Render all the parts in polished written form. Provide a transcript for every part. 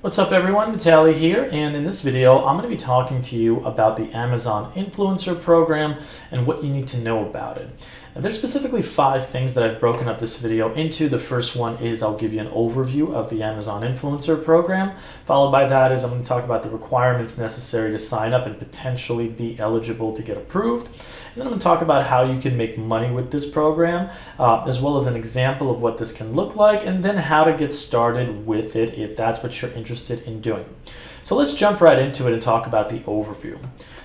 What's up everyone, Vitaly here, and in this video I'm going to be talking to you about the Amazon Influencer Program and what you need to know about it. Now, there's specifically 5 things that I've broken up this video into. The first one is I'll give you an overview of the Amazon Influencer Program. Followed by that is I'm going to talk about the requirements necessary to sign up and potentially be eligible to get approved. And then I'm going to talk about how you can make money with this program, as well as an example of what this can look like, and then how to get started with it if that's what you're interested in doing. So let's jump right into it and talk about the overview.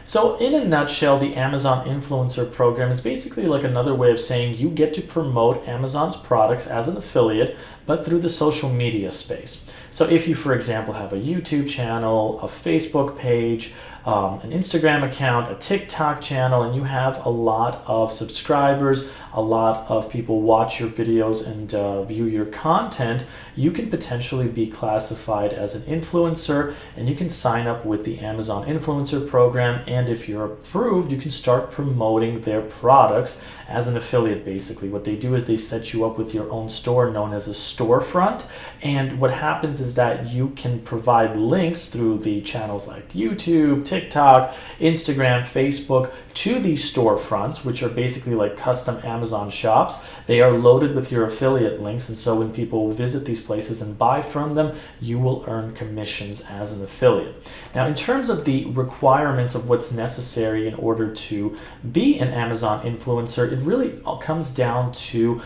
So in a nutshell, the Amazon Influencer Program is basically like another way of saying you get to promote Amazon's products as an affiliate, but through the social media space. So if you, for example, have a YouTube channel, a Facebook page, an Instagram account, a TikTok channel, and you have a lot of subscribers, a lot of people watch your videos and view your content, you can potentially be classified as an influencer, and you can sign up with the Amazon Influencer Program, and if you're approved, you can start promoting their products as an affiliate. Basically, what they do is they set you up with your own store known as a storefront, and what happens is that you can provide links through the channels like YouTube, TikTok, Instagram, Facebook to these storefronts, which are basically like custom Amazon shops. They are loaded with your affiliate links, and so when people visit these places and buy from them, you will earn commissions as an affiliate. Now, in terms of the requirements of what's necessary in order to be an Amazon influencer, it really all comes down to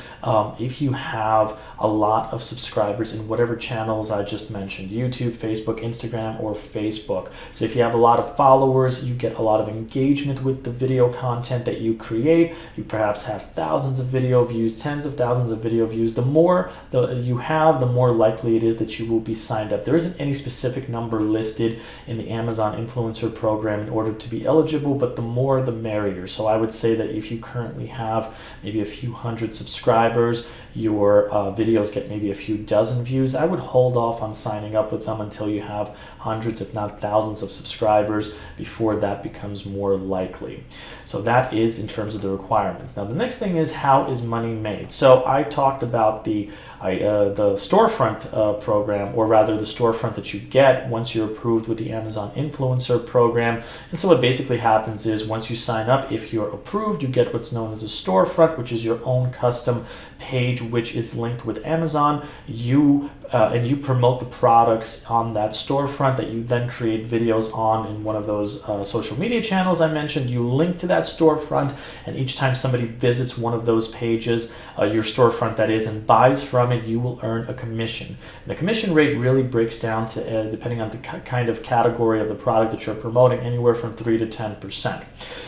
if you have a lot of subscribers in whatever channels I just mentioned: YouTube, Facebook, Instagram, or Facebook. So if you have a lot of followers, you get a lot of engagement with the video content that you create. You perhaps have thousands of video views, tens of thousands of video views. The more you have, the more likely it is that you will be signed up. There isn't any specific number listed in the Amazon Influencer Program in order to be eligible, but the more the merrier. So I would say that if you currently have maybe a few hundred subscribers, your videos get maybe a few dozen views, I would hold off on signing up with them until you have hundreds, if not thousands, of subscribers before that becomes more likely. So that is in terms of the requirements. Now, the next thing is, how is money made? So I talked about the storefront program, or rather the storefront that you get once you're approved with the Amazon Influencer Program. And so what basically happens is, once you sign up, if you're approved, you get what's known as a storefront, which is your own custom page which is linked with Amazon. And you promote the products on that storefront that you then create videos on in one of those social media channels I mentioned. You link to that storefront, and each time somebody visits one of those pages, your storefront that is, and buys from it, you will earn a commission. And the commission rate really breaks down to, depending on the kind of category of the product that you're promoting, anywhere from 3 to 10%.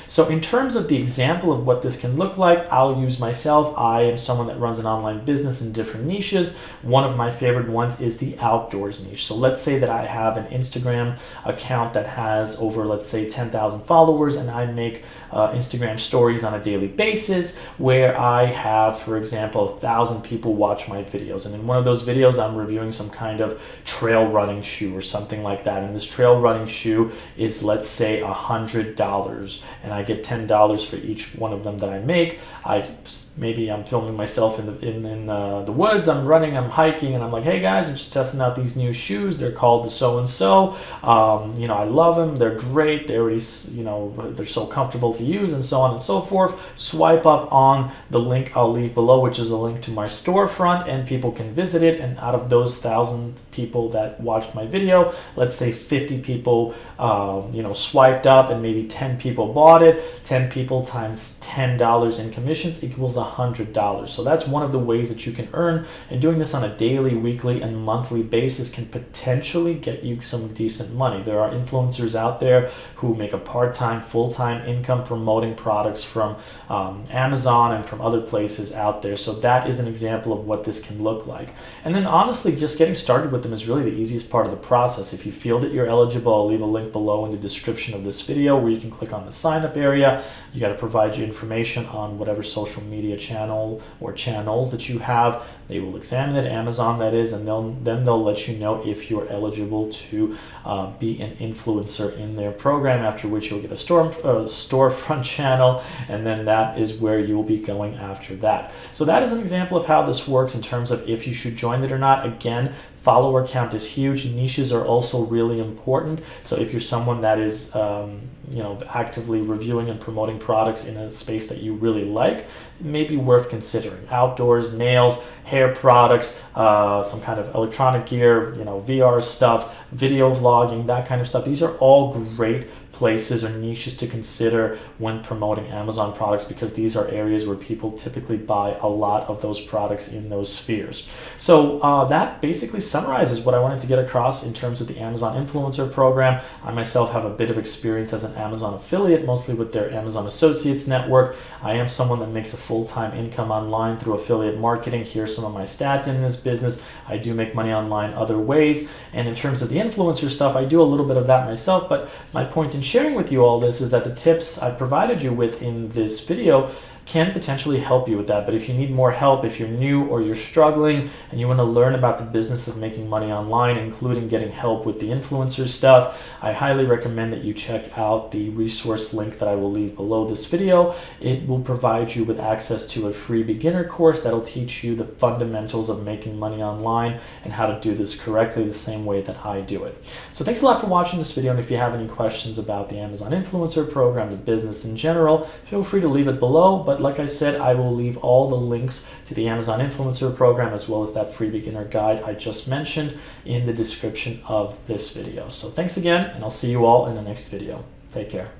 So in terms of the example of what this can look like, I'll use myself. I am someone that runs an online business in different niches. One of my favorite ones is the outdoors niche. So let's say that I have an Instagram account that has over, let's say, 10,000 followers, and I make Instagram stories on a daily basis where I have, for example, 1,000 people watch my videos. And in one of those videos, I'm reviewing some kind of trail running shoe or something like that. And this trail running shoe is, let's say, $100, and I get $10 for each one of them that I make. Maybe I'm filming myself in the woods, I'm running, I'm hiking, and I'm like, hey guys, I'm just testing out these new shoes. They're called the so-and-so. I love them. They're great. They already, they're so comfortable to use, and so on and so forth. Swipe up on the link I'll leave below, which is a link to my storefront, and people can visit it. And out of those 1,000 people that watched my video, let's say 50 people, swiped up, and maybe 10 people bought it. 10 people times $10 in commissions equals $100. So that's one of the ways that you can earn, and doing this on a daily, weekly, and monthly basis can potentially get you some decent money. There are influencers out there who make a part-time, full-time income promoting products from Amazon and from other places out there. So that is an example of what this can look like. And then honestly, just getting started with them is really the easiest part of the process. If you feel that you're eligible, I'll leave a link below in the description of this video where you can click on the sign up area. You got to provide your information on whatever social media channel or channels that you have. They will examine it, Amazon that is, and then they'll let you know if you're eligible to be an influencer in their program, after which you'll get a storefront channel, and then that is where you'll be going after that. So that is an example of how this works in terms of if you should join it or not. Again, follower count is huge. Niches are also really important. So if you're someone that is actively reviewing and promoting products in a space that you really like, it may be worth considering. Outdoors, nails, hair products, some kind of electronic gear, VR stuff, video vlogging, that kind of stuff. These are all great places or niches to consider when promoting Amazon products, because these are areas where people typically buy a lot of those products in those spheres. So that basically summarizes what I wanted to get across in terms of the Amazon Influencer Program. I myself have a bit of experience as an Amazon affiliate, mostly with their Amazon Associates network. I am someone that makes a full-time income online through affiliate marketing. Here's some of my stats in this business. I do make money online other ways. And in terms of the influencer stuff, I do a little bit of that myself, but my point in sharing with you all this is that the tips I provided you with in this video can potentially help you with that. But if you need more help, if you're new or you're struggling and you want to learn about the business of making money online, including getting help with the influencer stuff, I highly recommend that you check out the resource link that I will leave below this video. It will provide you with access to a free beginner course that'll teach you the fundamentals of making money online and how to do this correctly the same way that I do it. So thanks a lot for watching this video, and if you have any questions about the Amazon Influencer Program, the business in general, feel free to leave it below. But like I said, I will leave all the links to the Amazon Influencer Program as well as that free beginner guide I just mentioned in the description of this video. So thanks again, and I'll see you all in the next video. Take care.